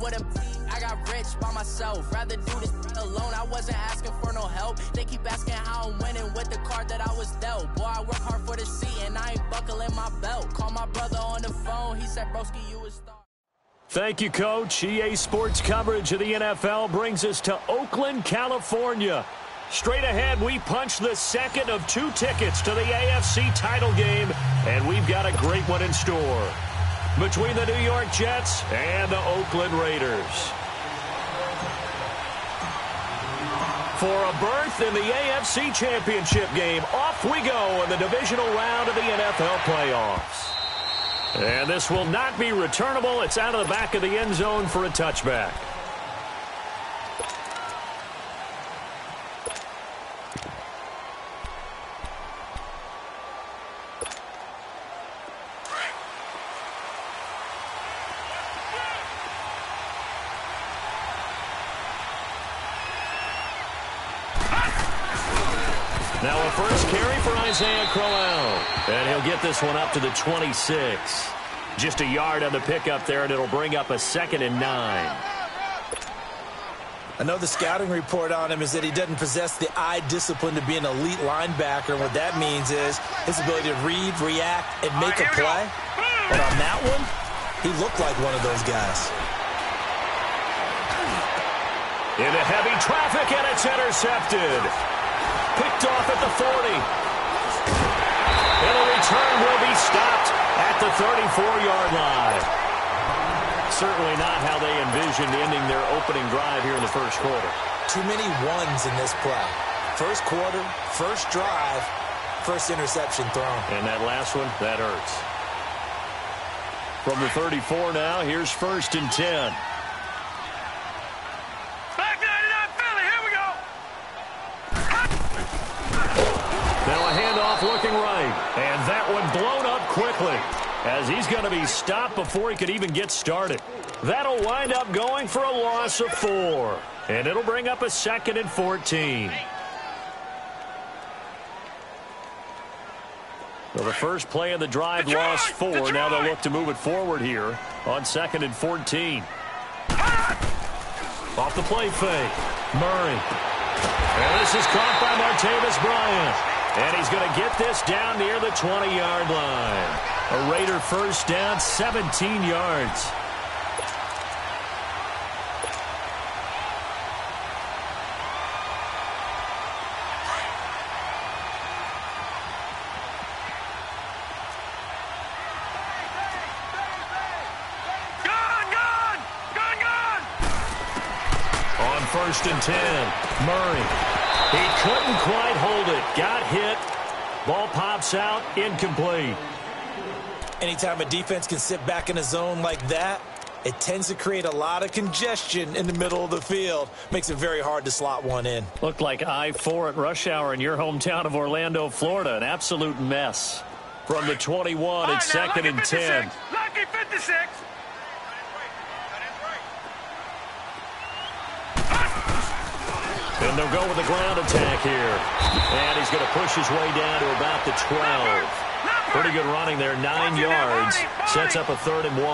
with a I got rich by myself. Rather do this alone. I wasn't asking for no help. They keep asking how I'm winning with the card that I was dealt. Boy, I work hard for the seat and I ain't buckling my belt. Call my brother on the phone. He said, broski, you a star. Thank you, Coach. EA Sports coverage of the NFL brings us to Oakland, California. Straight ahead, we punch the second of 2 tickets to the AFC title game, and we've got a great one in store between the New York Jets and the Oakland Raiders. For a berth in the AFC Championship game, off we go in the divisional round of the NFL playoffs. And this will not be returnable. It's out of the back of the end zone for a touchback. Now a first carry for Isaiah Crowell. And he'll get this one up to the 26. Just a yard on the pickup there, and it'll bring up a 2nd and 9. I know the scouting report on him is that he doesn't possess the eye discipline to be an elite linebacker. What that means is his ability to read, react, and make a play. But on that one, he looked like one of those guys. Into heavy traffic, and it's intercepted. Picked off at the 40. And a return will be stopped at the 34-yard line. Certainly not how they envisioned ending their opening drive here in the first quarter. Too many ones in this play. First quarter, first drive, first interception thrown. And that last one, that hurts. From the 34 now, here's 1st and 10. Now a handoff looking right. And that one blown up quickly as he's going to be stopped before he could even get started. That'll wind up going for a loss of 4. And it'll bring up a 2nd and 14. Well, the first play of the drive lost 4. Now they'll look to move it forward here on 2nd and 14. Off the play fake. Murray. And this is caught by Martavis Bryant. And he's going to get this down near the 20-yard line. A Raider first down, 17 yards. On 1st and 10, Murray. He couldn't quite hold it. Got hit. Ball pops out. Incomplete. Anytime a defense can sit back in a zone like that, it tends to create a lot of congestion in the middle of the field. Makes it very hard to slot one in. Looked like I-4 at rush hour in your hometown of Orlando, Florida. An absolute mess. From the 21, it's 2nd and 10. Lucky 56. And they'll go with the ground attack here. And he's going to push his way down to about the 12. Pretty good running there, 9 yards. Sets up a 3rd and 1.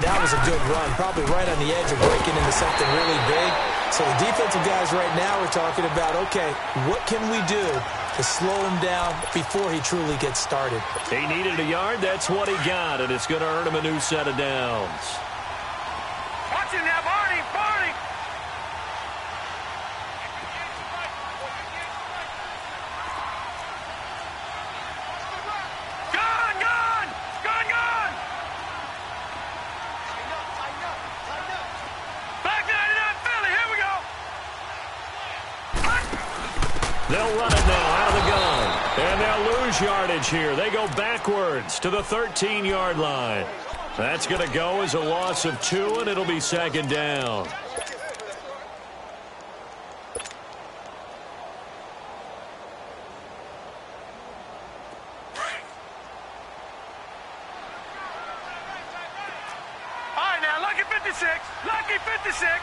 That was a good run, probably right on the edge of breaking into something really big. So the defensive guys right now are talking about, okay, what can we do to slow him down before he truly gets started? He needed a yard. That's what he got, and it's going to earn him a new set of downs. Watch him now, Barney. They'll run it now out of the gun. And they'll lose yardage here. They go backwards to the 13-yard line. That's going to go as a loss of 2, and it'll be 2nd down. All right, now, lucky 56. Lucky 56.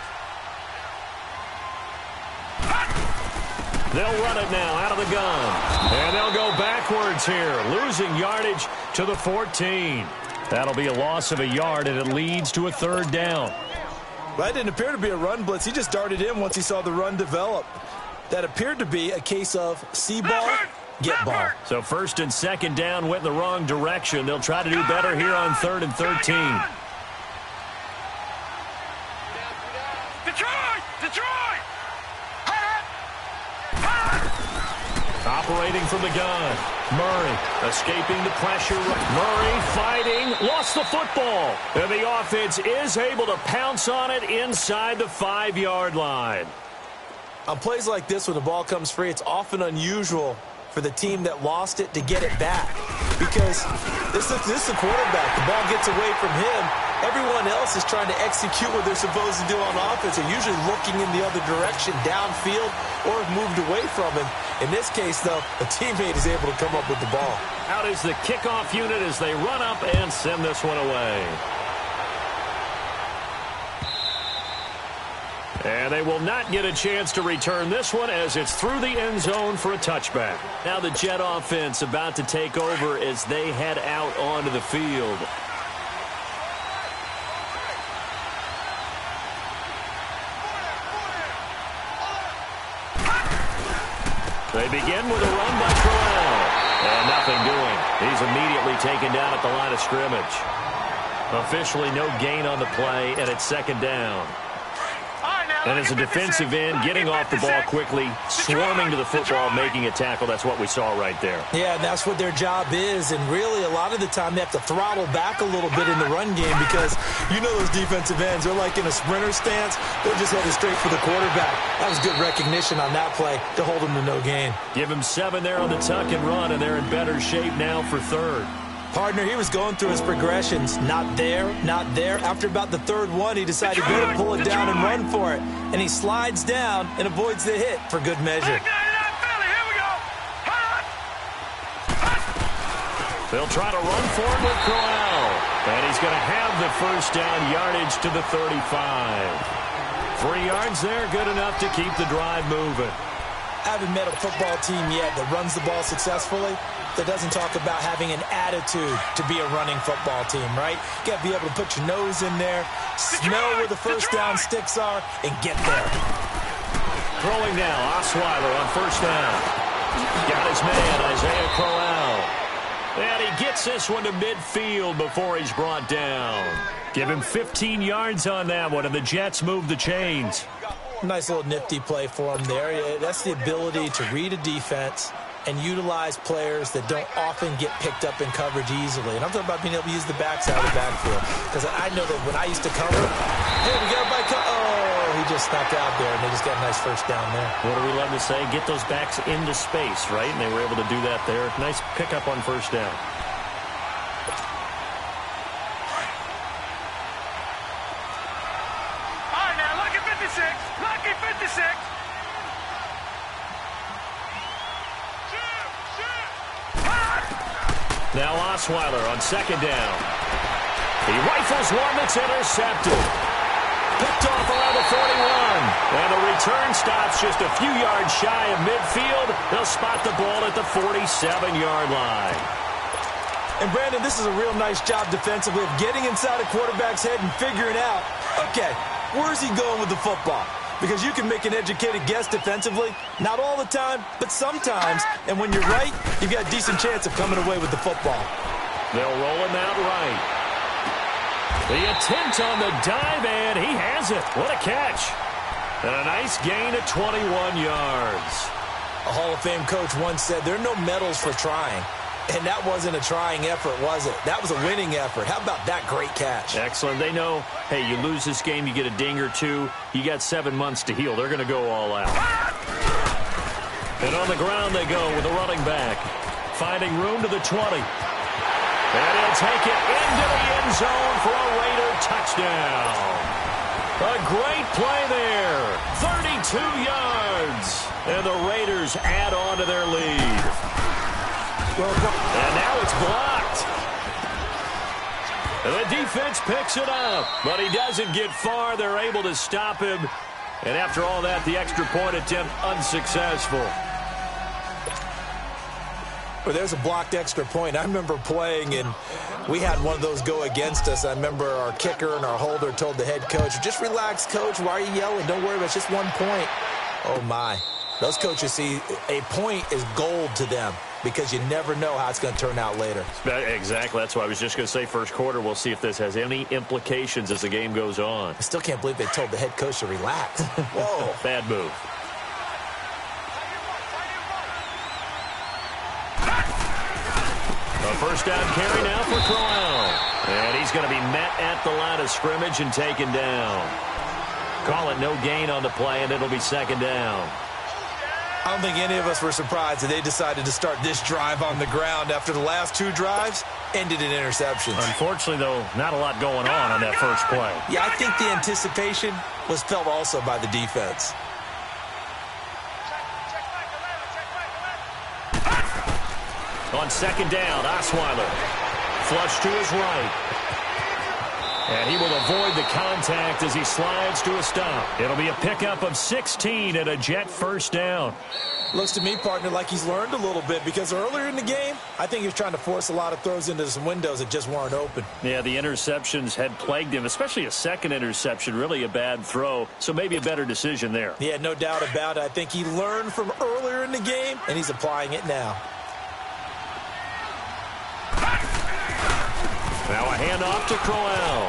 They'll run it now out of the gun. And they'll go backwards here, losing yardage to the 14. That'll be a loss of a yard, and it leads to a third down. That didn't appear to be a run blitz. He just darted in once he saw the run develop. That appeared to be a case of see ball, get ball. So first and second down went in the wrong direction. They'll try to do better here on 3rd and 13. Detroit! Operating from the gun. Murray escaping the pressure. Murray fighting. Lost the football. And the offense is able to pounce on it inside the 5-yard line. On plays like this, when the ball comes free, it's often unusual for the team that lost it to get it back. Because this is a quarterback. The ball gets away from him. Everyone else is trying to execute what they're supposed to do on offense. They're usually looking in the other direction, downfield, or have moved away from him. In this case, though, a teammate is able to come up with the ball. Out is the kickoff unit as they run up and send this one away. And they will not get a chance to return this one as it's through the end zone for a touchback. Now the Jet offense about to take over as they head out onto the field. They begin with a run by Crowell. And nothing doing. He's immediately taken down at the line of scrimmage. Officially no gain on the play, and it's second down. And as a defensive end, getting off the ball quickly, swarming to the football, making a tackle. That's what we saw right there. Yeah, that's what their job is. And really, a lot of the time, they have to throttle back a little bit in the run game because you know those defensive ends, they're like in a sprinter stance. They're just headed straight for the quarterback. That was good recognition on that play to hold him to no gain. Give him 7 there on the tuck and run, and they're in better shape now for third. Partner, he was going through his progressions. Not there, not there. After about the third one, he decided to better pull it down and run for it. And he slides down and avoids the hit for good measure. They'll try to run for it with Crowell. And he's going to have the first down yardage to the 35. 3 yards there, good enough to keep the drive moving. I haven't met a football team yet that runs the ball successfully that doesn't talk about having an attitude to be a running football team, right? You got to be able to put your nose in there, smell where the first down sticks are, and get there. Throwing now, Osweiler on first down. Got his man, Isaiah Crowell. And he gets this one to midfield before he's brought down. Give him 15 yards on that one, and the Jets move the chains. Nice little nifty play for him there. That's the ability to read a defense and utilize players that don't often get picked up in coverage easily. And I'm talking about being able to use the backside of the backfield. Because I know that when I used to cover, hey, we got a bike. Oh, he just snuck out there, and they just got a nice first down there. What do we love to say? Get those backs into space, right? And they were able to do that there. Nice pickup on first down. Lucky 56. Now Osweiler on second down. He rifles one that's intercepted. Picked off around the 41. And the return stops just a few yards shy of midfield. They'll spot the ball at the 47-yard line. And, Brandon, this is a real nice job defensively of getting inside a quarterback's head and figuring out, okay, where's he going with the football? Because you can make an educated guess defensively. Not all the time, but sometimes. And when you're right, you've got a decent chance of coming away with the football. They'll roll him out right. The attempt on the dive, and he has it. What a catch. And a nice gain of 21 yards. A Hall of Fame coach once said, there are no medals for trying. And that wasn't a trying effort, was it? That was a winning effort. How about that great catch? Excellent. They know, hey, you lose this game, you get a ding or two. You got 7 months to heal. They're going to go all out. And on the ground they go with a running back. Finding room to the 20. And he'll take it into the end zone for a Raider touchdown. A great play there. 32 yards. And the Raiders add on to their lead. And now it's blocked. And the defense picks it up, but he doesn't get far. They're able to stop him. And after all that, the extra point attempt unsuccessful. Well, there's a blocked extra point. I remember playing, and We had one of those go against us. I remember our kicker and our holder told the head coach, just relax, coach. Why are you yelling? Don't worry about it. It's just 1 point. Oh, my. Those coaches see a point is gold to them because you never know how it's going to turn out later. Exactly. That's why I was just going to say first quarter. We'll see if this has any implications as the game goes on. I still can't believe they told the head coach to relax. Whoa. Bad move. A first down carry now for Crowell. And he's going to be met at the line of scrimmage and taken down. Call it no gain on the play, and it'll be second down. I don't think any of us were surprised that they decided to start this drive on the ground after the last 2 drives ended in interceptions. Unfortunately, though, not a lot going on that first play. Yeah, I think the anticipation was felt also by the defense. On second down, Osweiler. Flush to his right. And he will avoid the contact as he slides to a stop. It'll be a pickup of 16 and a Jet first down. Looks to me, partner, like he's learned a little bit because earlier in the game, I think he was trying to force a lot of throws into some windows that just weren't open. Yeah, the interceptions had plagued him, especially a second interception, really a bad throw. So maybe a better decision there. Yeah, no doubt about it. I think he learned from earlier in the game, and he's applying it now. Now a handoff to Crowell.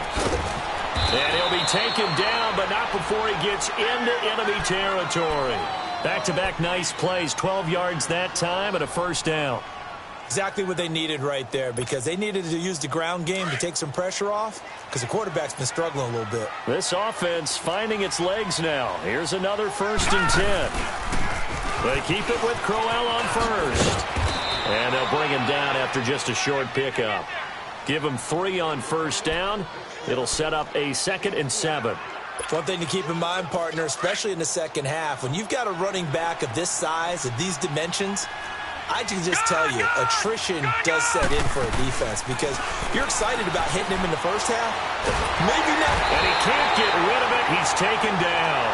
And he'll be taken down, but not before he gets into enemy territory. Back-to-back nice plays, 12 yards that time and a first down. Exactly what they needed right there because they needed to use the ground game to take some pressure off because the quarterback's been struggling a little bit. This offense finding its legs now. Here's another 1st and 10. They keep it with Crowell on first. And they'll bring him down after just a short pickup. Give him 3 on first down. It'll set up a 2nd and 7. One thing to keep in mind, partner, especially in the second half, when you've got a running back of this size, of these dimensions, I can just tell you, attrition does set in for a defense because you're excited about hitting him in the first half. Maybe not. And he can't get rid of it. He's taken down.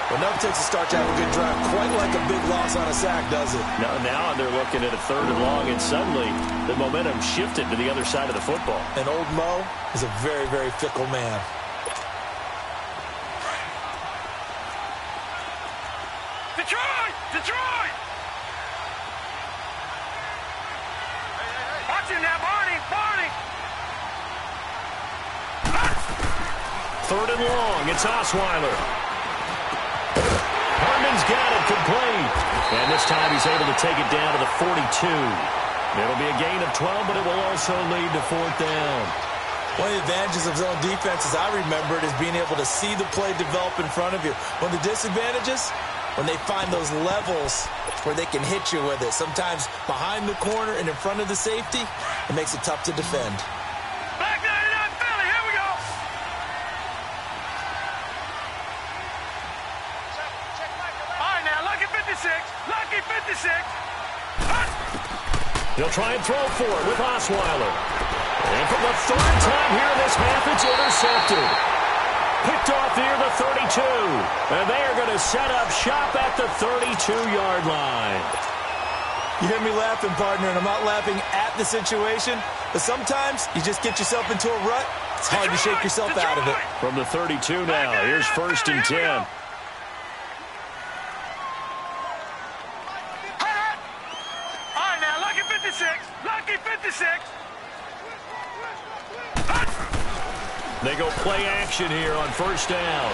Well, enough takes a start to have a good drive. Quite like a big loss on a sack, does it? Now they're looking at a 3rd and long, and suddenly the momentum shifted to the other side of the football. And old Mo is a very, very fickle man. Detroit! Watch him now, Barney! 3rd and long, it's Osweiler. Harmon's got it complete. And this time he's able to take it down to the 42. It'll be a gain of 12, but it will also lead to 4th down. One of the advantages of zone defense, as I remember it, is being able to see the play develop in front of you. One of the disadvantages, when they find those levels where they can hit you with it. Sometimes behind the corner and in front of the safety, it makes it tough to defend. Back 99 Philly, here we go. All right, now, Lucky 56. He'll try and throw for it with Osweiler. And for the 3rd time here in this half, it's intercepted. Picked off near the 32. And they are going to set up shop at the 32-yard line. You hear me laughing, partner, and I'm not laughing at the situation, but sometimes you just get yourself into a rut. It's hard to shake yourself out of it. From the 32 now, here's 1st and 10. Lucky 56. They go play action here on 1st down.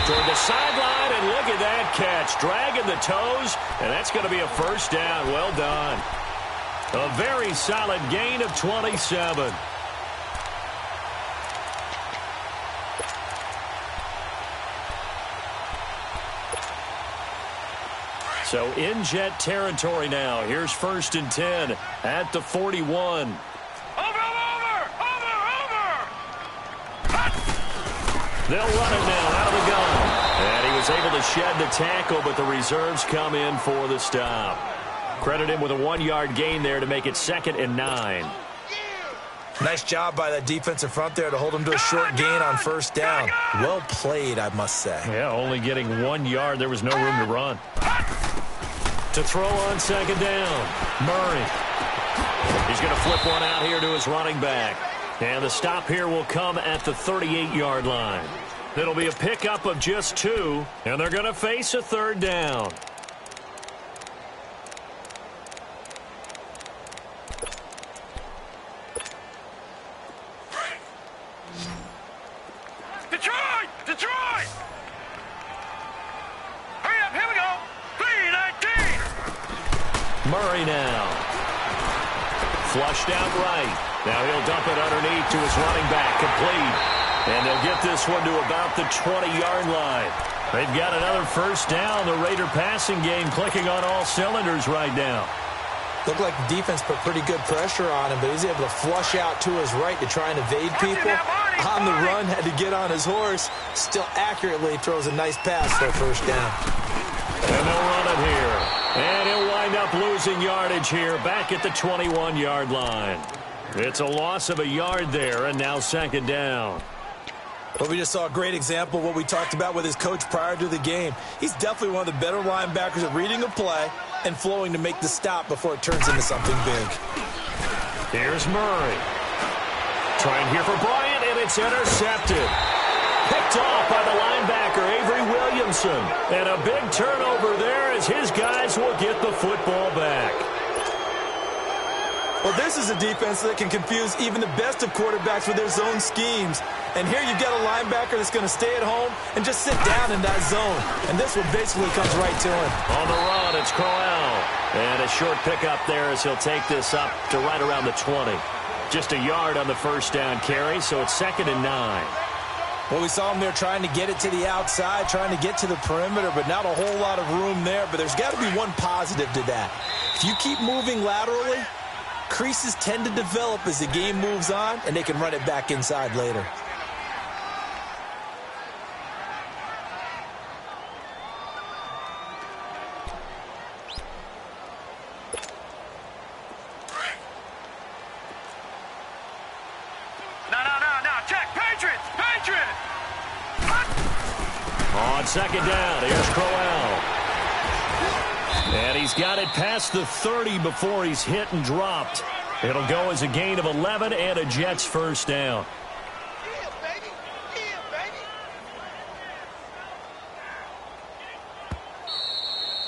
Toward the sideline, and look at that catch. Dragging the toes, and that's going to be a 1st down. Well done. A very solid gain of 27. So in Jet territory now. Here's 1st and 10 at the 41. They'll run it now out of the gun. And he was able to shed the tackle, but the reserves come in for the stop. Credit him with a 1-yard gain there to make it 2nd and 9. Nice job by that defensive front there to hold him to a short gain on 1st down. Well played, I must say. Yeah, only getting 1 yard. There was no room to run. To throw on 2nd down, Murray. He's going to flip one out here to his running back. And the stop here will come at the 38-yard line. It'll be a pickup of just 2, and they're going to face a third down. Detroit! Detroit! Hurry up, here we go! 3-19! Murray now. Flushed out right. Now he'll dump it underneath to his running back. Complete. And they'll get this one to about the 20-yard line. They've got another first down. The Raider passing game clicking on all cylinders right now. Looked like the defense put pretty good pressure on him, but he's able to flush out to his right to try and evade people. On the run, had to get on his horse. Still accurately throws a nice pass for a first down. And they'll run it here. And he'll wind up losing yardage here back at the 21-yard line. It's a loss of a yard there, and now second down. Well, we just saw a great example of what we talked about with his coach prior to the game. He's definitely one of the better linebackers at reading a play and flowing to make the stop before it turns into something big. Here's Murray. Trying here for Bryant, and it's intercepted. Picked off by the linebacker, Avery Williamson. And a big turnover there as his guys will get the football back. Well, this is a defense that can confuse even the best of quarterbacks with their zone schemes. And here you've got a linebacker that's going to stay at home and just sit down in that zone. And this one basically comes right to him. On the run, it's Crowell. And a short pickup there as he'll take this up to right around the 20. Just a yard on the first down carry, so it's 2nd and 9. Well, we saw him there trying to get it to the outside, trying to get to the perimeter, but not a whole lot of room there. But there's got to be one positive to that. If you keep moving laterally, creases tend to develop as the game moves on, and they can run it back inside later. No, check, Patriots! Patriots! On second down, here's Crowell. And he's got it past the 30 before he's hit and dropped. It'll go as a gain of 11 and a Jets first down. Yeah, baby! Yeah, baby!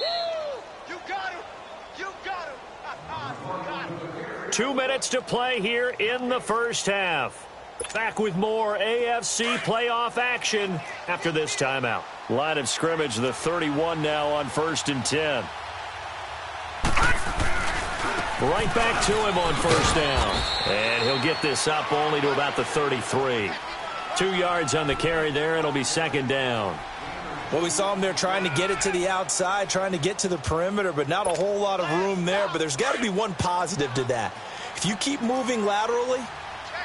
Woo! You got him! You got him! You got him! 2 minutes to play here in the first half. Back with more AFC playoff action after this timeout. Line of scrimmage, the 31 now on 1st and 10. Right back to him on first down. And he'll get this up only to about the 33. 2 yards on the carry there. It'll be 2nd down. Well, we saw him there trying to get it to the outside, trying to get to the perimeter, but not a whole lot of room there. But there's got to be one positive to that. If you keep moving laterally,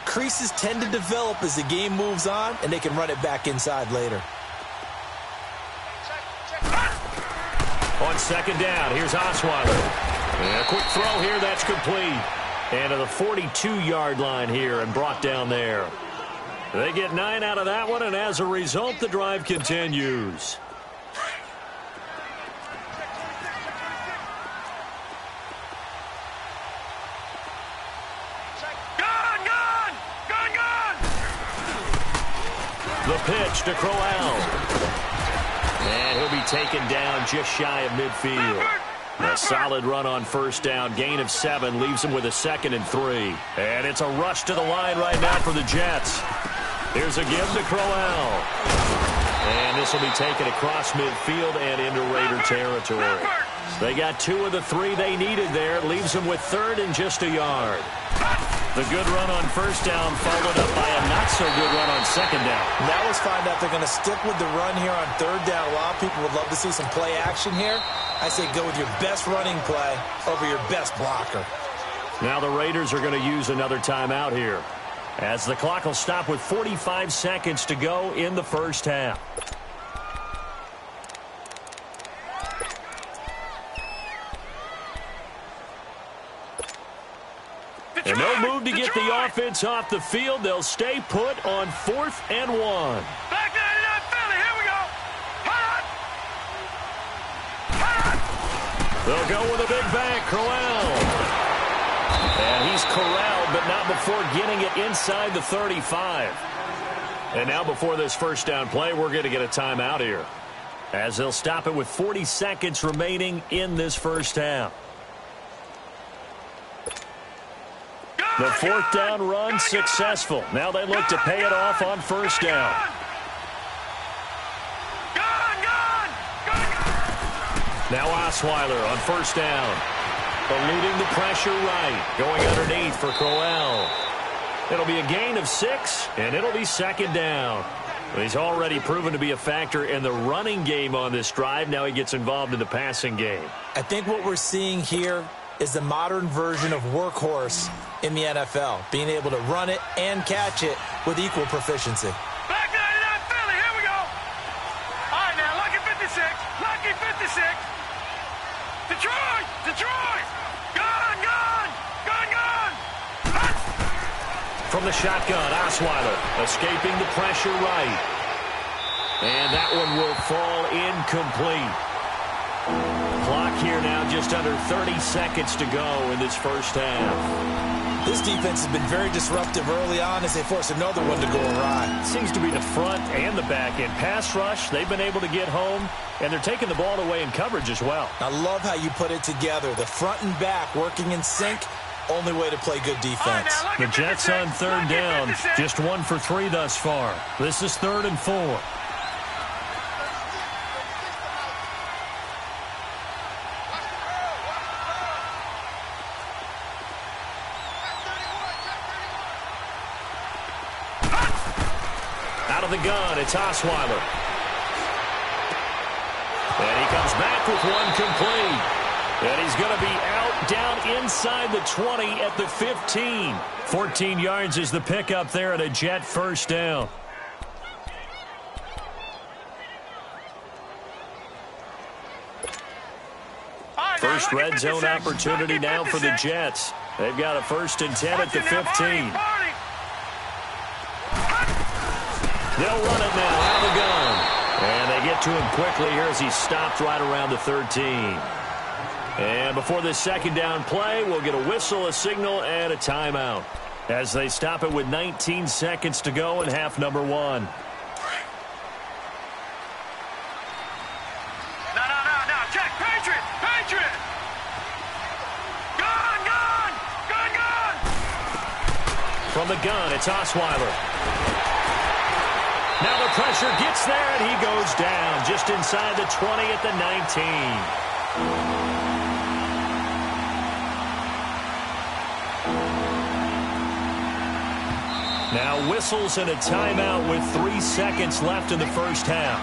creases tend to develop as the game moves on, and they can run it back inside later. On second down, here's Osweiler. And a quick throw here, that's complete. And to the 42-yard line here and brought down there. They get 9 out of that one, and as a result, the drive continues. The pitch to Crowell. And he'll be taken down just shy of midfield. A solid run on first down. Gain of 7 leaves him with a 2nd and 3. And it's a rush to the line right now for the Jets. Here's a give to Crowell. And this will be taken across midfield and into Raider territory. They got 2 of the 3 they needed there. Leaves them with 3rd and just a yard. The good run on first down followed up by a not-so-good run on second down. Now let's find out if they're going to stick with the run here on 3rd down. A lot of people would love to see some play action here. I say go with your best running play over your best blocker. Now the Raiders are going to use another timeout here, as the clock will stop with 45 seconds to go in the first half. And no move to get the offense off the field. They'll stay put on 4th and 1. Back 99 Philly, here we go! Hot! They'll go with a big bang, Crowell. And he's is corralled, but not before getting it inside the 35. And now before this first down play, we're going to get a timeout here, as they'll stop it with 40 seconds remaining in this first half. The fourth down run successful. Now they look to pay it off on first down. Now Osweiler on first down. Eluding the pressure right. Going underneath for Crowell. It'll be a gain of 6, and it'll be second down. He's already proven to be a factor in the running game on this drive. Now he gets involved in the passing game. I think what we're seeing here is the modern version of workhorse in the NFL, being able to run it and catch it with equal proficiency. Back 99 Philly, here we go. All right, now, lucky 56, lucky 56. Detroit, Detroit. Gun, gun, gun, gun. From the shotgun, Osweiler escaping the pressure right. And that one will fall incomplete. Clock here now just under 30 seconds to go in this first half. This defense has been very disruptive early on as they force another one to go awry. It seems to be the front and the back end. Pass rush, they've been able to get home, and they're taking the ball away in coverage as well. I love how you put it together. The front and back working in sync. Only way to play good defense. The Jets on third down, just 1 for 3 thus far. This is 3rd and 4. Out of the gun, it's Osweiler. And he comes back with one complete. And he's going to be out down inside the 20 at the 15. 14 yards is the pickup there at a Jet first down. First red zone opportunity now for the Jets. They've got a 1st and 10 at the 15. They'll run it now out of the gun. And they get to him quickly here as he's stopped right around the 13. And before this second down play, we'll get a whistle, a signal, and a timeout as they stop it with 19 seconds to go in half number 1. No, check, Patriot, Patriot. Gun, gun, gun, gun. From the gun, it's Osweiler. Now the pressure gets there, and he goes down just inside the 20 at the 19. Now whistles and a timeout with 3 seconds left in the first half.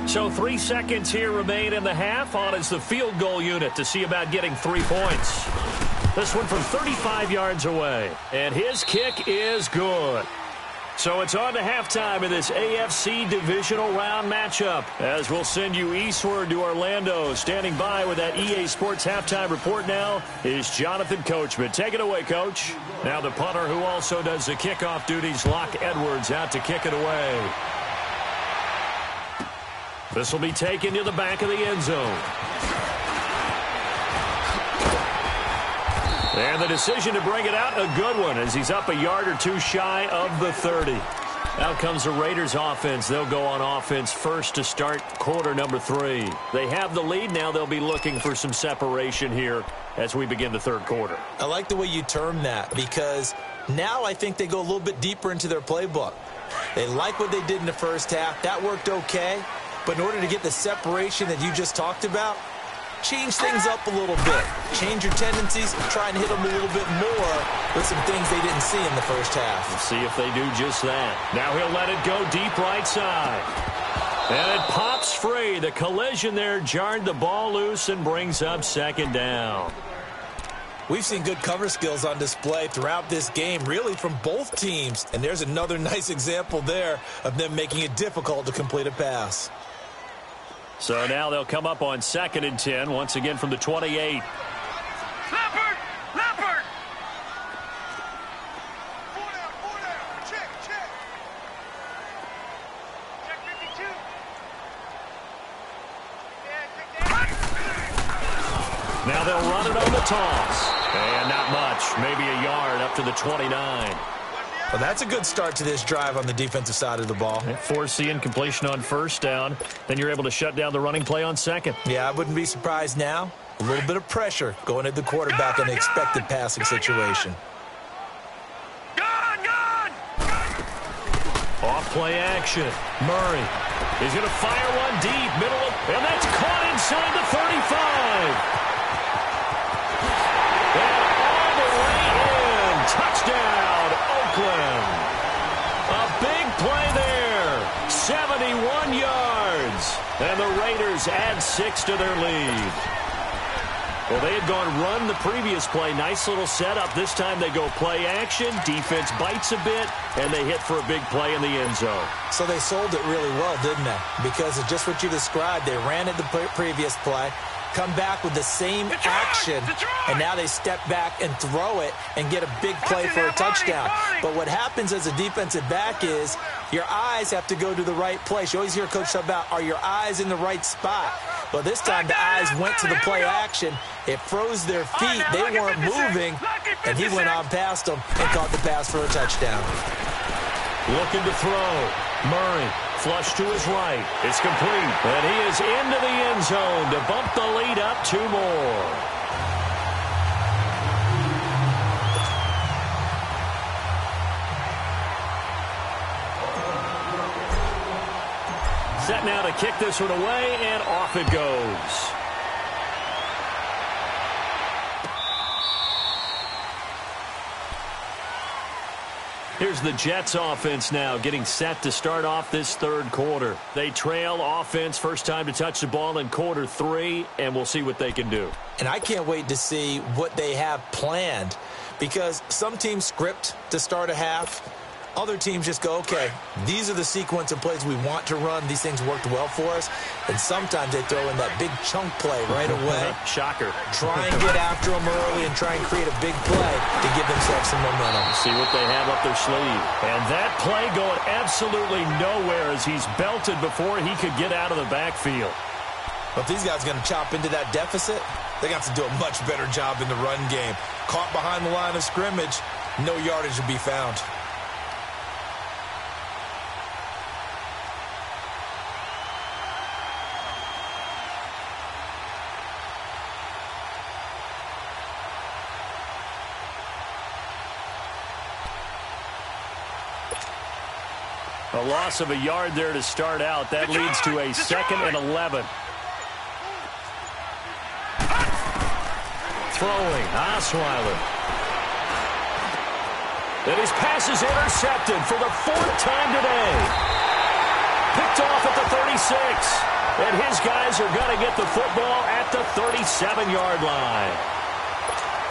So 3 seconds here remain in the half. On is the field goal unit to see about getting 3 points. This one from 35 yards away. And his kick is good. So it's on to halftime in this AFC divisional round matchup, as we'll send you eastward to Orlando. Standing by with that EA Sports halftime report now is Jonathan Coachman. Take it away, Coach. Now the punter who also does the kickoff duties, Locke Edwards, out to kick it away. This will be taken to the back of the end zone. And the decision to bring it out, a good one, as he's up a yard or 2 shy of the 30. Out comes the Raiders offense. They'll go on offense first to start quarter number 3. They have the lead. Now they'll be looking for some separation here as we begin the third quarter. I like the way you term that, because now I think they go a little bit deeper into their playbook. They like what they did in the first half. That worked okay. But in order to get the separation that you just talked about, change things up a little bit. Change your tendencies, try and hit them a little bit more with some things they didn't see in the first half. Let's see if they do just that. Now he'll let it go deep right side. And it pops free. The collision there jarred the ball loose and brings up second down. We've seen good cover skills on display throughout this game, really from both teams. And there's another nice example there of them making it difficult to complete a pass. So now they'll come up on 2nd and 10, once again from the 28. Leopard, Leopard. 4 down, check. Check 52. Now they'll run it on the toss. And not much. Maybe a yard up to the 29. Well, that's a good start to this drive on the defensive side of the ball. Force the incompletion on first down. Then you're able to shut down the running play on second. Yeah, I wouldn't be surprised now. A little bit of pressure going at the quarterback in an expected passing situation. Off play action. Murray. He's going to fire one deep. Middle of, and that's caught inside the 35. And all the way in. Touchdown, Oakland. A big play there. 71 yards. And the Raiders add 6 to their lead. Well, they had gone run the previous play. Nice little setup. This time they go play action. Defense bites a bit, and they hit for a big play in the end zone. So they sold it really well, didn't they? Because of just what you described. They ran it the previous play, come back with the same action, and now they step back and throw it and get a big play for a touchdown. But what happens as a defensive back is your eyes have to go to the right place. You always hear Coach talk about, are your eyes in the right spot? Well, this time the eyes went to the play action. It froze their feet. They weren't moving, and he went on past them and caught the pass for a touchdown. Looking to throw. Murray, flush to his right. It's complete, and he is into the end zone to bump the lead up 2 more. Set now to kick this one away, and off it goes. Here's the Jets offense now getting set to start off this third quarter. They trail offense, first time to touch the ball in quarter 3, and we'll see what they can do. And I can't wait to see what they have planned, because some teams script to start a half. Other teams just go, okay, these are the sequence of plays we want to run. These things worked well for us. And sometimes they throw in that big chunk play right away. Shocker. Try and get after them early and try and create a big play to give themselves some momentum. See what they have up their sleeve. And that play going absolutely nowhere as he's belted before he could get out of the backfield. But if these guys are going to chop into that deficit, they got to do a much better job in the run game. Caught behind the line of scrimmage, no yardage to be found. A loss of a yard there to start out. That leads to a 2nd and 11. Throwing, Osweiler. And his pass is intercepted for the 4th time today. Picked off at the 36. And his guys are going to get the football at the 37-yard line.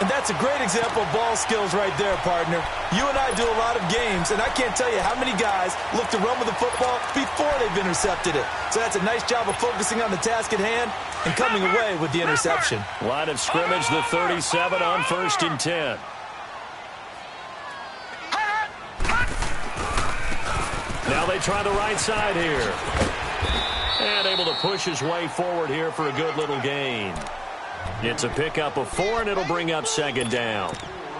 And that's a great example of ball skills right there, partner. You and I do a lot of games, and I can't tell you how many guys look to run with the football before they've intercepted it. So that's a nice job of focusing on the task at hand and coming away with the interception. Line of scrimmage, the 37 on 1st and 10. Now they try the right side here. And able to push his way forward here for a good little gain. It's a pickup of 4, and it'll bring up 2nd down.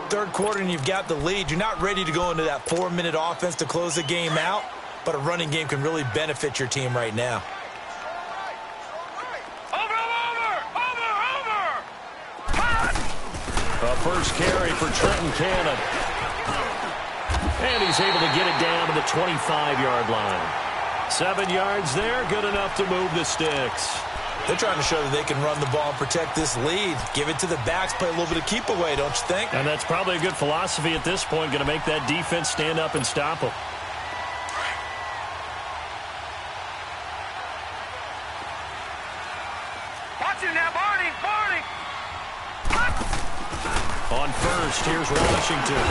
Third quarter, and you've got the lead. You're not ready to go into that 4-minute offense to close the game out, but a running game can really benefit your team right now. A first carry for Trenton Cannon. And he's able to get it down to the 25-yard line. 7 yards there, good enough to move the sticks. They're trying to show that they can run the ball and protect this lead. Give it to the backs, play a little bit of keep away, don't you think? And that's probably a good philosophy at this point, going to make that defense stand up and stop them. Watch it now, Barney, Barney. On first, here's Washington.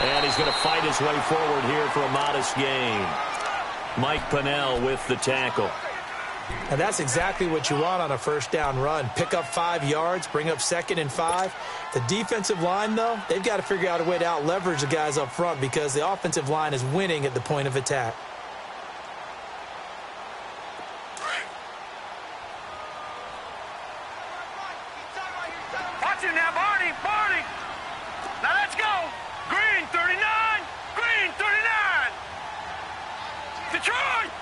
And he's going to fight his way forward here for a modest gain. Mike Pennell with the tackle. And that's exactly what you want on a first down run. Pick up 5 yards, bring up 2nd and 5. The defensive line, though, they've got to figure out a way to out-leverage the guys up front because the offensive line is winning at the point of attack. watching now, Barney. Now let's go. Green 39. Green 39.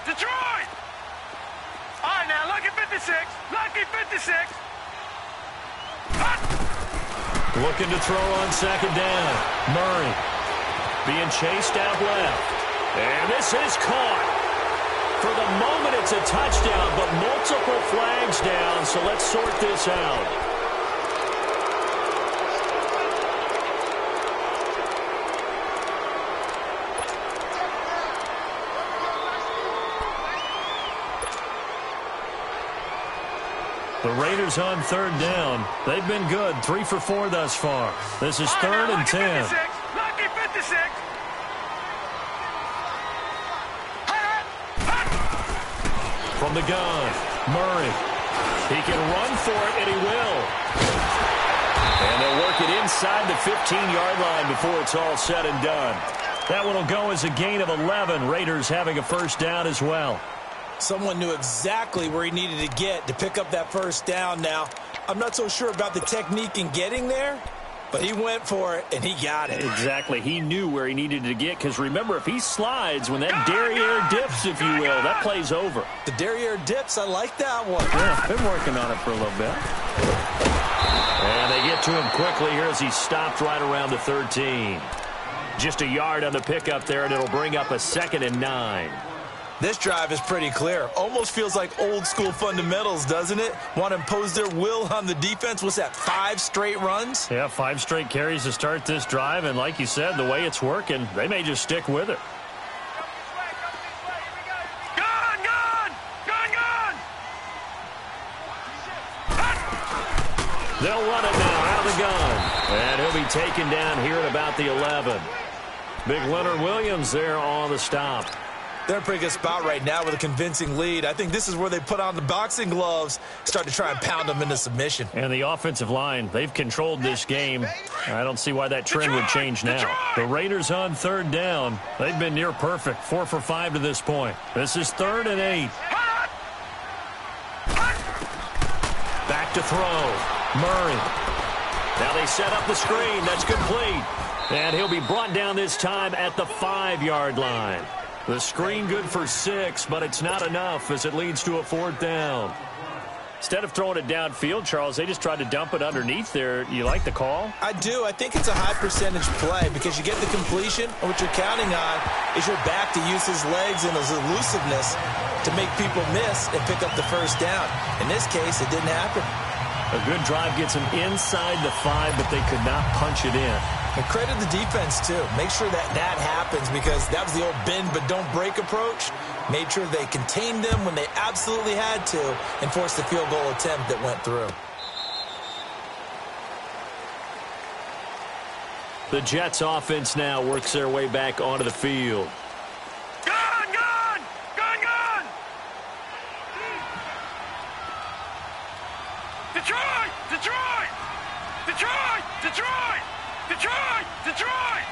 Detroit. All right, now lucky 56. Lucky 56. Looking to throw on second down. Murray being chased out left. And this is caught. For the moment, it's a touchdown, but multiple flags down, so let's sort this out. The Raiders on third down. They've been good, 3 for 4 thus far. This is third and 10. Lucky 56. From the gun, Murray. He can run for it, and he will. And they'll work it inside the 15-yard line before it's all said and done. That one will go as a gain of 11. Raiders having a first down as well. Someone knew exactly where he needed to get to pick up that first down now. I'm not so sure about the technique in getting there, but he went for it, and he got it. Exactly. He knew where he needed to get, because remember, if he slides, when that derriere dips, if you will, that play's over. The derriere dips, I like that one. Yeah, been working on it for a little bit. And they get to him quickly here as he stopped right around the 13. Just a yard on the pickup there, and it'll bring up a 2nd and 9. This drive is pretty clear. Almost feels like old school fundamentals, doesn't it? Want to impose their will on the defense. What's that, 5 straight runs? Yeah, 5 straight carries to start this drive, and like you said, the way it's working, they may just stick with it. They'll run it now out of the gun. And he'll be taken down here at about the 11. Big Leonard Williams there on the stop. They're in a pretty good spot right now with a convincing lead. I think this is where they put on the boxing gloves, start to try and pound them into submission. And the offensive line, they've controlled this game. I don't see why that trend would change now. The Raiders on third down. They've been near perfect, 4 for 5 to this point. This is 3rd and 8. Back to throw. Murray. Now they set up the screen. That's complete. And he'll be brought down this time at the 5-yard line. The screen good for 6, but it's not enough as it leads to a 4th down. Instead of throwing it downfield, Charles, they just tried to dump it underneath there. You like the call? I do. I think it's a high percentage play because you get the completion, and what you're counting on is your back to use his legs and his elusiveness to make people miss and pick up the first down. In this case, it didn't happen. A good drive gets them inside the 5, but they could not punch it in. And credit the defense, too. Make sure that happens because that was the old bend but don't break approach. Made sure they contained them when they absolutely had to and forced the field goal attempt that went through. The Jets offense now works their way back onto the field. Detroit!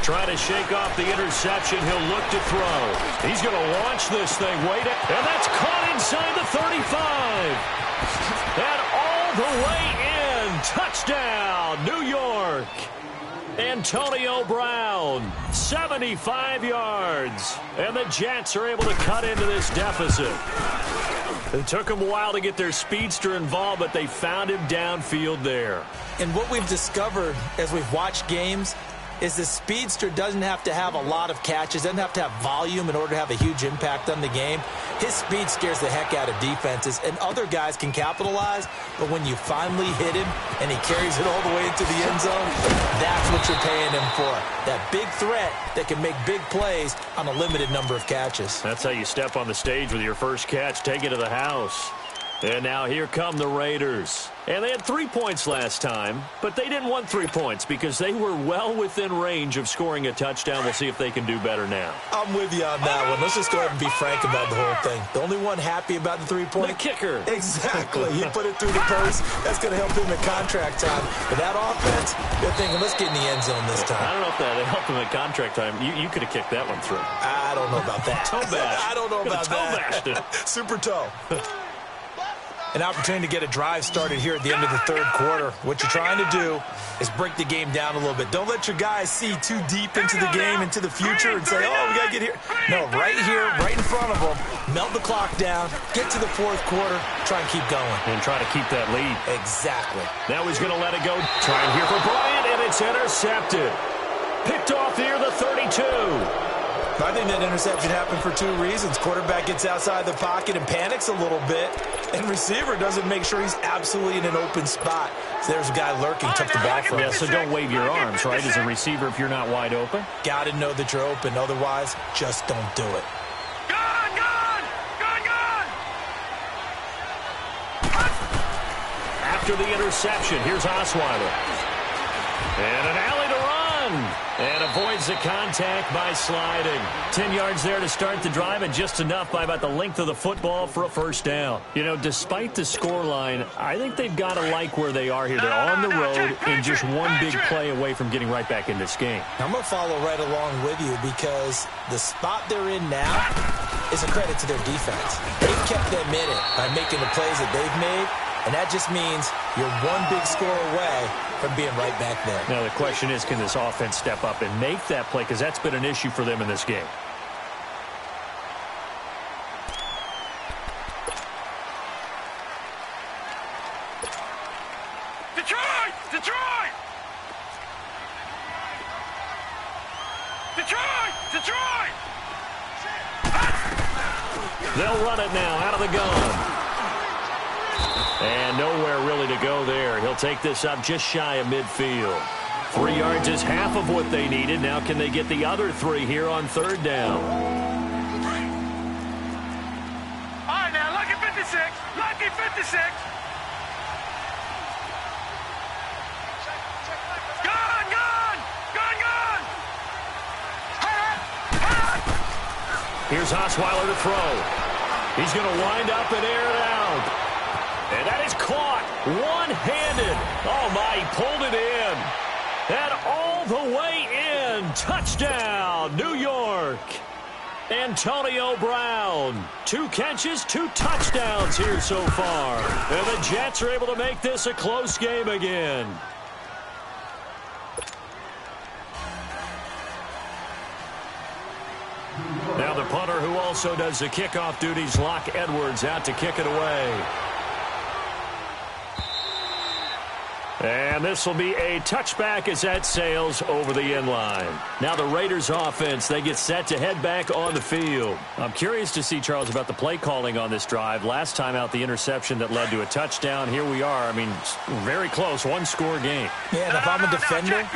Trying to shake off the interception. He'll look to throw. He's going to launch this thing. Wait, and that's caught inside the 35. And all the way in. Touchdown, New York. Antonio Brown, 75 yards. And the Jets are able to cut into this deficit. It took them a while to get their speedster involved, but they found him downfield there. And what we've discovered as we've watched games is the speedster doesn't have to have a lot of catches, doesn't have to have volume in order to have a huge impact on the game. His speed scares the heck out of defenses, and other guys can capitalize, but when you finally hit him and he carries it all the way into the end zone, that's what you're paying him for. That big threat that can make big plays on a limited number of catches. That's how you step on the stage with your first catch, take it to the house. And now here come the Raiders. And they had 3 points last time, but they didn't want 3 points because they were well within range of scoring a touchdown. We'll see if they can do better now. I'm with you on that one. Let's just go ahead and be frank about the whole thing. The only one happy about the 3-point? The kicker. Exactly. He put it through the post. That's going to help him at contract time. But that offense, they're thinking, let's get in the end zone this time. I don't know if that helped him at contract time. You could have kicked that one through. I don't know about that. Toe bash. I don't know about that. Toe bashed it. Super toe. An opportunity to get a drive started here at the end of the third quarter. What you're trying to do is break the game down a little bit. Don't let your guys see too deep into the game, into the future, and say, oh, we got to get here. No, right here, right in front of them, melt the clock down, get to the fourth quarter, try and keep going. And try to keep that lead. Exactly. Now he's going to let it go. Trying here for Bryant, and it's intercepted. Picked off near the 32. I think that interception happened for two reasons. Quarterback gets outside the pocket and panics a little bit, and receiver doesn't make sure he's absolutely in an open spot. So there's a guy lurking, took the ball from him. Yeah, so don't wave your arms, right, as a receiver if you're not wide open. Got to know that you're open. Otherwise, just don't do it. Gone! After the interception, here's Osweiler. And an alley to run. And avoids the contact by sliding. 10 yards there to start the drive, and just enough by about the length of the football for a first down. You know, despite the scoreline, I think they've got to like where they are here. They're on the road and just one big play away from getting right back in this game. I'm going to follow right along with you because the spot they're in now is a credit to their defense. They've kept them in it by making the plays that they've made, and that just means you're one big score away from being right back there. Now the question is, can this offense step up and make that play? Because that's been an issue for them in this game. Detroit! Detroit! Detroit! Detroit! They'll run it now out of the gun. And nowhere really to go there. He'll take this up just shy of midfield. 3 yards is half of what they needed. Now can they get the other 3 here on third down? All right, now, lucky 56. Lucky 56. Gone! Here's Osweiler to throw. He's going to wind up and air it out. And that is caught one-handed. Oh, my, he pulled it in. And all the way in. Touchdown, New York. Antonio Brown. 2 catches, 2 touchdowns here so far. And the Jets are able to make this a close game again. Now the punter, who also does the kickoff duties, Locke Edwards, out to kick it away. And this will be a touchback as that sails over the end line. Now the Raiders offense, they get set to head back on the field. I'm curious to see, Charles, about the play calling on this drive. Last time out, the interception that led to a touchdown. Here we are. I mean, very close, 1-score game. Yeah, and if I'm a defender,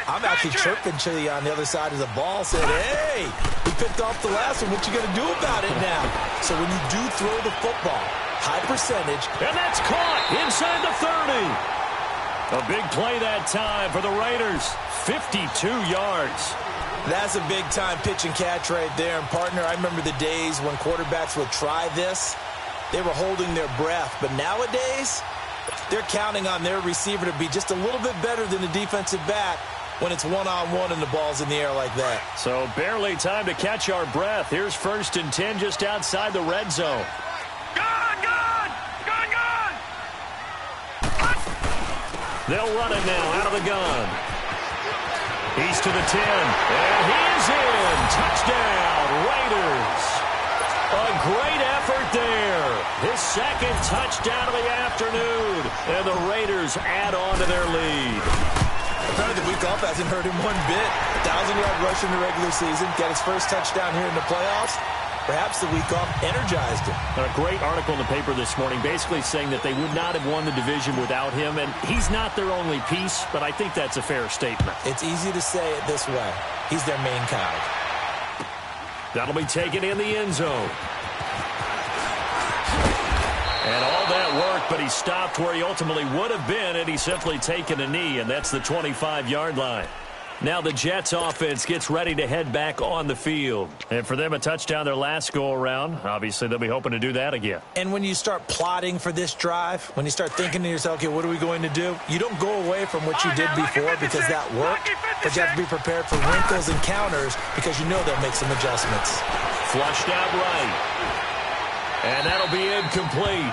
I'm actually chirping to you on the other side of the ball, saying, hey, we picked off the last one. What you going to do about it now? So when you do throw the football, high percentage. And that's caught inside the 30. A big play that time for the Raiders. 52 yards. That's a big-time pitch and catch right there. And, partner, I remember the days when quarterbacks would try this. They were holding their breath. But nowadays, they're counting on their receiver to be just a little bit better than the defensive back when it's one-on-one and the ball's in the air like that. So barely time to catch our breath. Here's 1st and 10 just outside the red zone. They'll run it now out of the gun. He's to the 10. And he is in. Touchdown, Raiders. A great effort there. His 2nd touchdown of the afternoon. And the Raiders add on to their lead. Apparently the week off hasn't hurt him one bit. 1,000-yard rush in the regular season. Got his first touchdown here in the playoffs. Perhaps the week off energized him. A great article in the paper this morning basically saying that they would not have won the division without him, and he's not their only piece, but I think that's a fair statement. It's easy to say it this way. He's their main guy. That'll be taken in the end zone. And all that work, but he stopped where he ultimately would have been, and he's simply taken a knee, and that's the 25-yard line. Now the Jets offense gets ready to head back on the field. And for them, a touchdown their last go-around. Obviously, they'll be hoping to do that again. And when you start plotting for this drive, when you start thinking to yourself, okay, what are we going to do? You don't go away from what you did before because that worked, but you have to be prepared for wrinkles and counters because you know they'll make some adjustments. Flushed out right. And that'll be incomplete.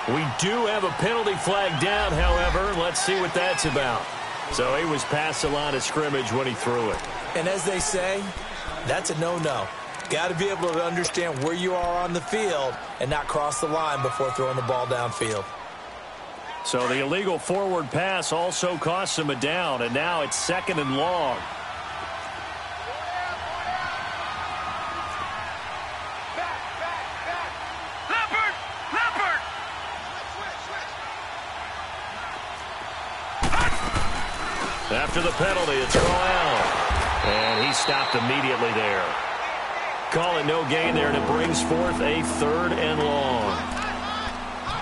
We do have a penalty flag down, however. Let's see what that's about. So he was past the line of scrimmage when he threw it. And as they say, that's a no-no. Got to be able to understand where you are on the field and not cross the line before throwing the ball downfield. So the illegal forward pass also costs him a down, and now it's 2nd and long. After the penalty, it's thrown out. And he stopped immediately there. Call it no gain there, and it brings forth a 3rd and long.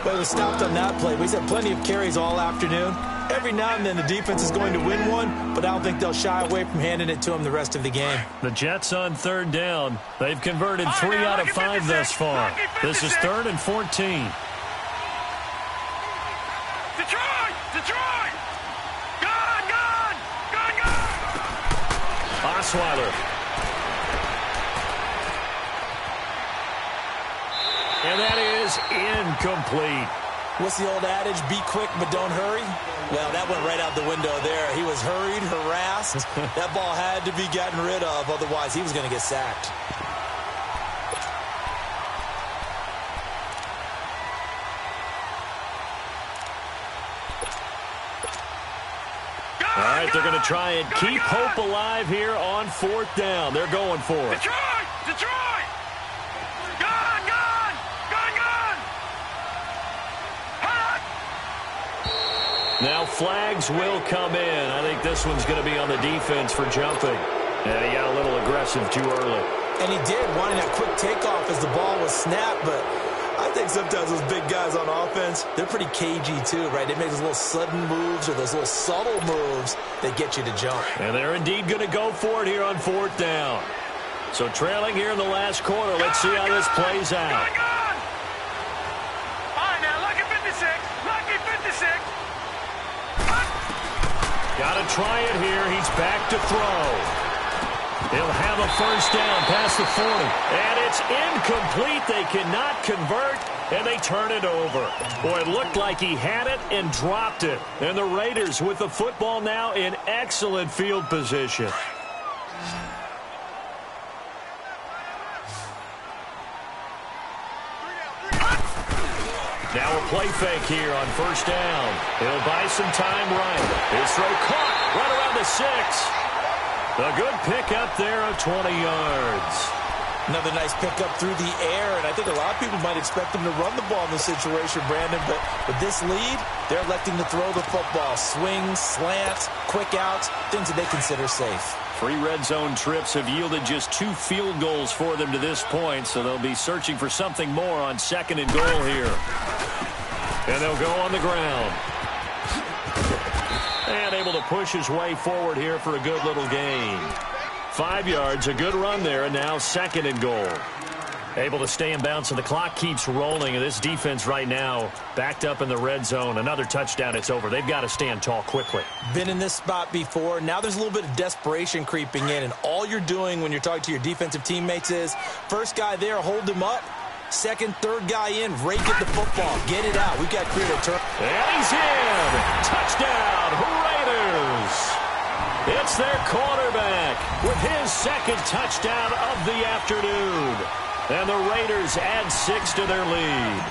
Well, it was stopped on that play. We've had plenty of carries all afternoon. Every now and then the defense is going to win one, but I don't think they'll shy away from handing it to him the rest of the game. The Jets on 3rd down. They've converted 3 out of 5 thus far. This is 3rd and 14. Detroit! Gone! Osweiler. And that is incomplete. What's the old adage? Be quick, but don't hurry? Well, that went right out the window there. He was hurried, harassed. That ball had to be gotten rid of, otherwise he was going to get sacked. All right, they're going to try and keep hope alive here on 4th down. They're going for it. Detroit! Gone! Now flags will come in. I think this one's going to be on the defense for jumping. And he got a little aggressive too early. And he did, wanting that quick takeoff as the ball was snapped, but I think sometimes those big guys on offense, they're pretty cagey too, right? They make those little sudden moves or those little subtle moves that get you to jump. And they're indeed going to go for it here on 4th down. So trailing here in the last quarter. Let's see how this plays out. All right, now, lucky 56. Got to try it here. He's back to throw. He'll have a 1st down past the 40. And it's incomplete. They cannot convert, and they turn it over. Boy, it looked like he had it and dropped it. And the Raiders with the football now in excellent field position. Now a play fake here on 1st down. He'll buy some time right. His throw caught right around the 6. A good pickup there of 20 yards. Another nice pickup through the air, and I think a lot of people might expect him to run the ball in this situation, Brandon, but with this lead, they're electing to throw the football. Swings, slants, quick outs, things that they consider safe. 3 red zone trips have yielded just 2 field goals for them to this point, so they'll be searching for something more on 2nd and goal here. And they'll go on the ground. And able to push his way forward here for a good little gain. 5 yards, a good run there, and now 2nd and goal. Able to stay in bounds, and the clock keeps rolling. And this defense right now backed up in the red zone. Another touchdown, it's over. They've got to stand tall quickly. Been in this spot before. Now there's a little bit of desperation creeping in, and all you're doing when you're talking to your defensive teammates is, first guy there, hold him up. Second, third guy in, rake at the football. Get it out. We've got clear to turn. And he's in. Touchdown, Raiders. It's their quarterback with his 2nd touchdown of the afternoon. And the Raiders add 6 to their lead.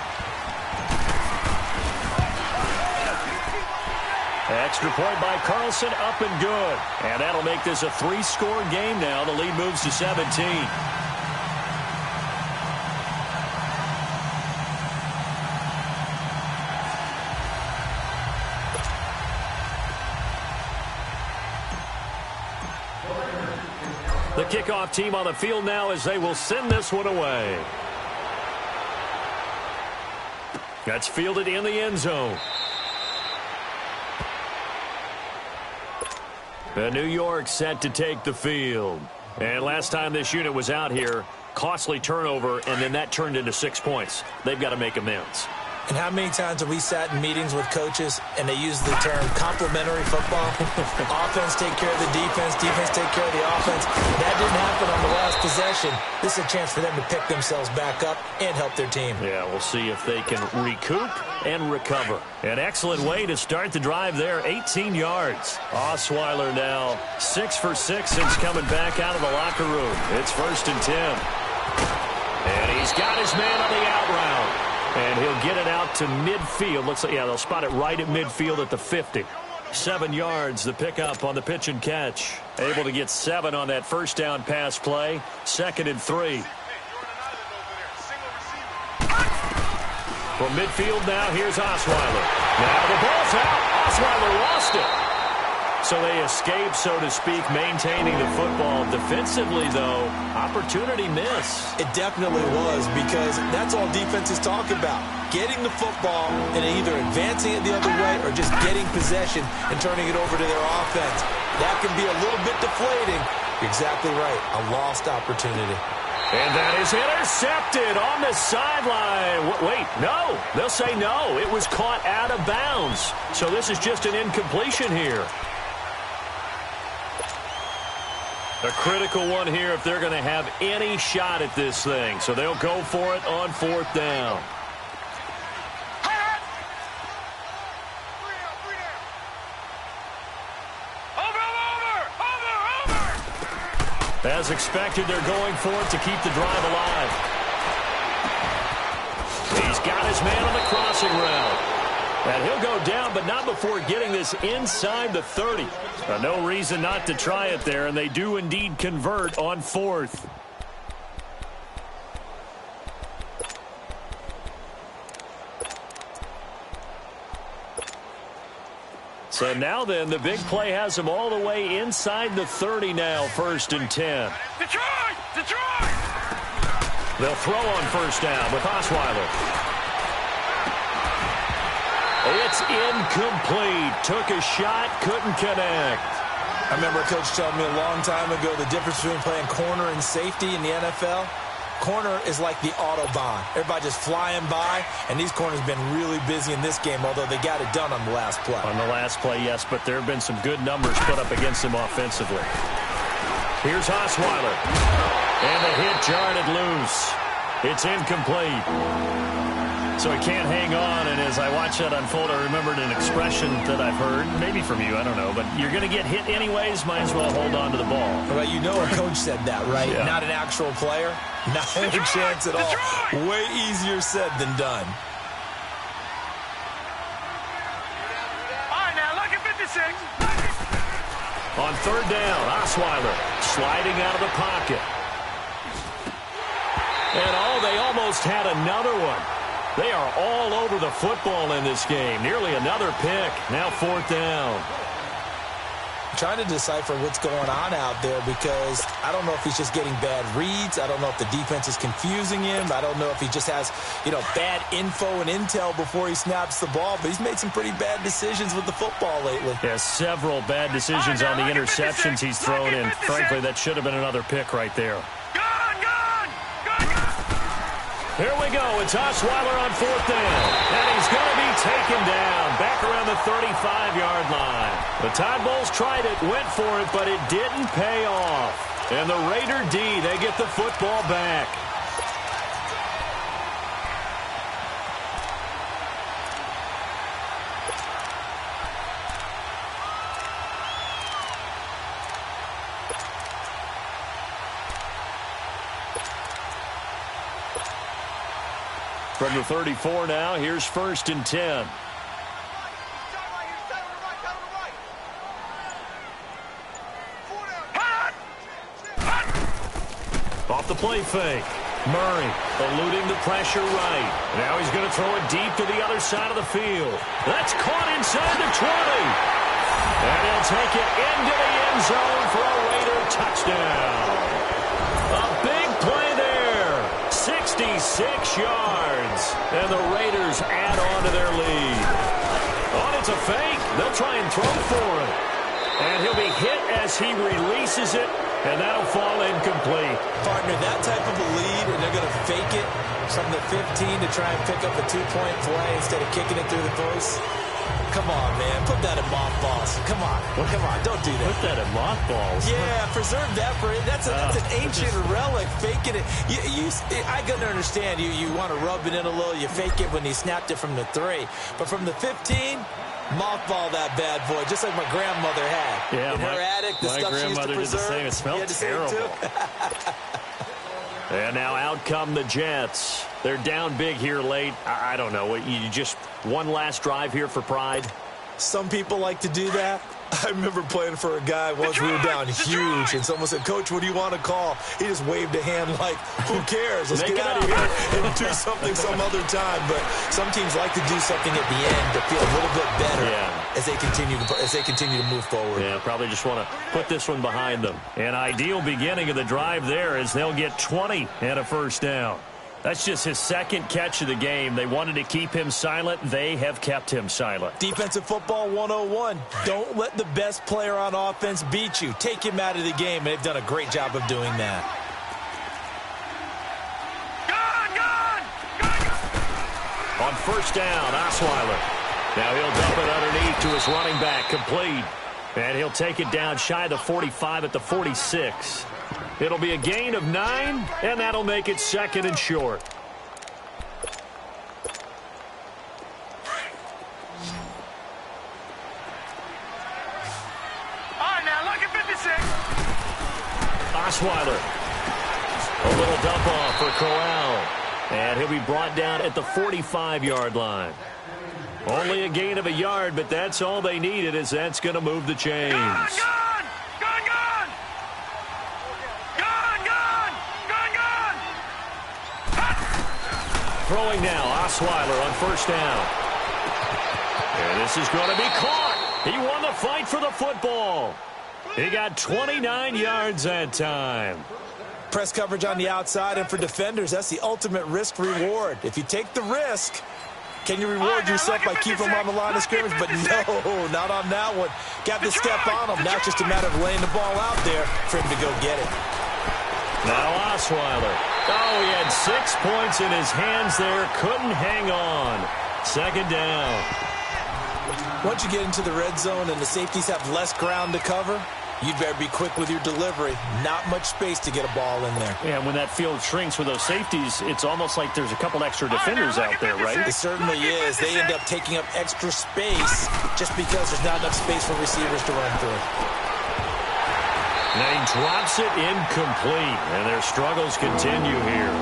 Extra point by Carlson, up and good. And that'll make this a 3-score game now. The lead moves to 17. The kickoff team on the field now as they will send this one away. That's fielded in the end zone. And New York set to take the field. And last time this unit was out here, costly turnover, and then that turned into 6 points. They've got to make amends. And how many times have we sat in meetings with coaches and they use the term complementary football? Offense take care of the defense, defense take care of the offense. That didn't happen on the last possession. This is a chance for them to pick themselves back up and help their team. Yeah, we'll see if they can recoup and recover. An excellent way to start the drive there, 18 yards. Osweiler now 6 for 6 since coming back out of the locker room. It's 1st and 10. And he's got his man on the out route. And he'll get it out to midfield. Looks like, yeah, they'll spot it right at midfield at the 50. 7 yards, the pickup on the pitch and catch. Able to get 7 on that first down pass play. 2nd and 3. From midfield now, here's Osweiler. Now the ball's out. Osweiler lost it. So they escape, so to speak, maintaining the football. Defensively, though, opportunity miss. It definitely was, because that's all defenses talk about. Getting the football and either advancing it the other way or just getting possession and turning it over to their offense. That can be a little bit deflating. You're exactly right. A lost opportunity. And that is intercepted on the sideline. Wait, no. They'll say no. It was caught out of bounds. So this is just an incompletion here. A critical one here if they're going to have any shot at this thing. So they'll go for it on 4th down. As expected, they're going for it to keep the drive alive. He's got his man on the crossing route. And he'll go down, but not before getting this inside the 30. No reason not to try it there, and they do indeed convert on 4th. So now then, the big play has them all the way inside the 30 now, 1st and 10. Detroit! Detroit! They'll throw on 1st down with Osweiler. It's incomplete. Took a shot, couldn't connect. I remember a coach telling me a long time ago the difference between playing corner and safety in the NFL. Corner is like the Autobahn. Everybody just flying by, and these corners have been really busy in this game, although they got it done on the last play. On the last play, yes, but there have been some good numbers put up against them offensively. Here's Osweiler. And the hit jarred it loose. It's incomplete. So he can't hang on, and as I watch that unfold, I remembered an expression that I've heard, maybe from you, I don't know, but you're going to get hit anyways, might as well hold on to the ball. Well, you know a coach said that, right? Yeah. Not an actual player. Not a chance at all. Way easier said than done. All right, now look at 56. On 3rd down, Osweiler sliding out of the pocket. And they almost had another one. They are all over the football in this game. Nearly another pick. Now 4th down. I'm trying to decipher what's going on out there, because I don't know if he's just getting bad reads. I don't know if the defense is confusing him. I don't know if he just has, bad info and intel before he snaps the ball. But he's made some pretty bad decisions with the football lately. Yeah, several bad decisions on the interceptions he's thrown in. Frankly, that should have been another pick right there. Here we go. It's Osweiler on 4th down. And he's going to be taken down back around the 35-yard line. The Tide Bulls tried it, went for it, but it didn't pay off. And the Raider D, they get the football back. From the 34 now, here's 1st and 10. Off the play fake. Murray eluding the pressure right. Now he's going to throw it deep to the other side of the field. That's caught inside the 20. And he'll take it into the end zone for a Raider touchdown. A big play there. 66 yards. And the Raiders add on to their lead. Oh, it's a fake. They'll try and throw for it. And he'll be hit as he releases it, and that'll fall incomplete. Partner, that type of a lead, and they're going to fake it from the 15 to try and pick up a two-point play instead of kicking it through the post. Come on, man. Put that in mothballs. Come on. Come on. Don't do that. Put that in mothballs? Yeah, preserve that for it. That's an ancient relic. Faking it. I couldn't understand. You want to rub it in a little. You fake it when he snapped it from the 3. But from the 15, mothball that bad boy, just like my grandmother had. Yeah, in her attic, the stuff she used to preserve. Did the same. It smelled terrible. And now out come the Jets. They're down big here late. I don't know. You just one last drive here for pride? Some people like to do that. I remember playing for a guy once we were down huge, and someone said, "Coach, what do you want to call?" He just waved a hand like, who cares? Let's get out of here and do something some other time. But some teams like to do something at the end to feel a little bit better as they continue to move forward. Yeah, probably just want to put this one behind them. An ideal beginning of the drive there as they'll get 20 and a first down. That's just his second catch of the game. They wanted to keep him silent. They have kept him silent. Defensive football 101. Don't let the best player on offense beat you. Take him out of the game, and they've done a great job of doing that. On first down, Osweiler. Now he'll dump it underneath to his running back, complete. And he'll take it down shy of the 45 at the 46. It'll be a gain of 9, and that'll make it second and short. All right, now look at 56. Osweiler. A little dump off for Corral. And he'll be brought down at the 45-yard line. Only a gain of a yard, but that's all they needed, as that's going to move the chains. Throwing now, Osweiler on first down. And this is going to be caught. He won the fight for the football. He got 29 yards that time. Press coverage on the outside, and for defenders, that's the ultimate risk-reward. If you take the risk, can you reward yourself by keeping them on the line of scrimmage? But no, not on that one. Got to step on them. Now it's just a matter of laying the ball out there for him to go get it. Now Osweiler. Oh, he had 6 points in his hands there. Couldn't hang on. Second down. Once you get into the red zone and the safeties have less ground to cover, you'd better be quick with your delivery. Not much space to get a ball in there. Yeah, when that field shrinks with those safeties, it's almost like there's a couple extra defenders out there, right? It certainly is. They end up taking up extra space just because there's not enough space for receivers to run through. And he drops it incomplete, and their struggles continue here.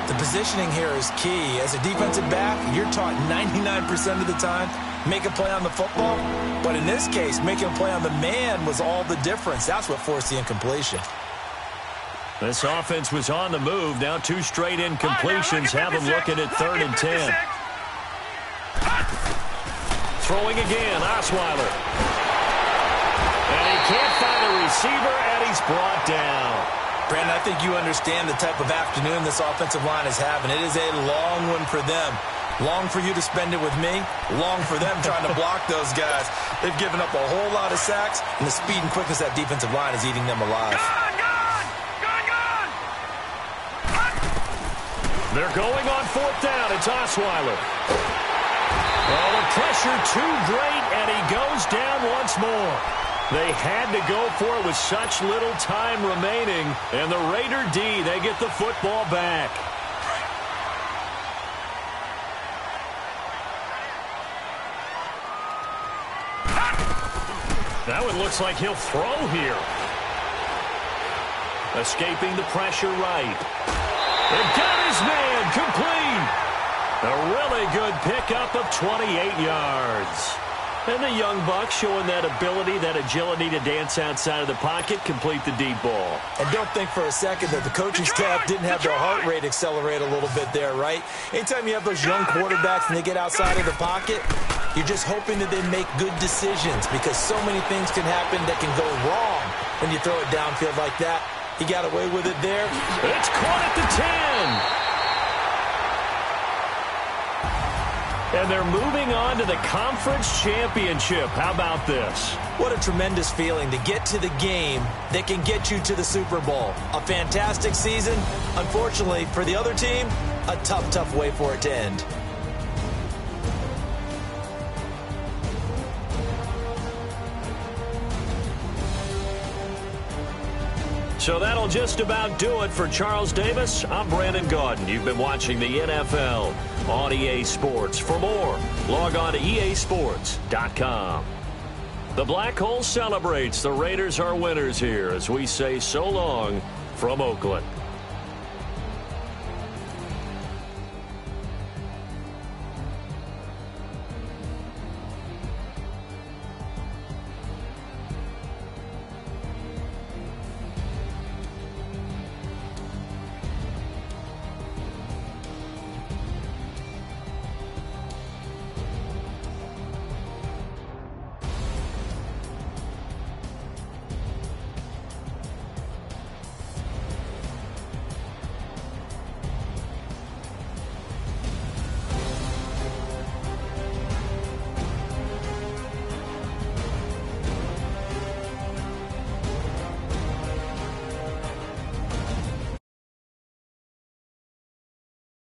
The positioning here is key. As a defensive back, you're taught 99% of the time, make a play on the football. But in this case, making a play on the man was all the difference. That's what forced the incompletion. This offense was on the move. Now 2 straight incompletions have them looking at 3rd and 10. Throwing again, Osweiler. And he can't find a receiver, and he's brought down. Brandon, I think you understand the type of afternoon this offensive line is having. It is a long one for them. Long for you to spend it with me. Long for them trying to block those guys. They've given up a whole lot of sacks, and the speed and quickness of that defensive line is eating them alive. They're going on 4th down. It's Osweiler. Oh, the pressure too great, and he goes down once more. They had to go for it with such little time remaining. And the Raider D, they get the football back. That one looks like he'll throw here. Escaping the pressure right. They've got his man complete. A really good pickup of 28 yards. And the young buck showing that ability, that agility to dance outside of the pocket, complete the deep ball. And don't think for a second that the coaching staff didn't have their heart rate accelerate a little bit there, right? Anytime you have those young quarterbacks and they get outside of the pocket, you're just hoping that they make good decisions because so many things can happen that can go wrong when you throw it downfield like that. He got away with it there. It's caught at the 10. And they're moving on to the conference championship. How about this? What a tremendous feeling to get to the game that can get you to the Super Bowl. A fantastic season. Unfortunately, for the other team, a tough, tough way for it to end. So that'll just about do it for Charles Davis. I'm Brandon Gaudin. You've been watching the NFL on EA Sports. For more, log on to easports.com. The Black Hole celebrates. The Raiders are winners here as we say so long from Oakland.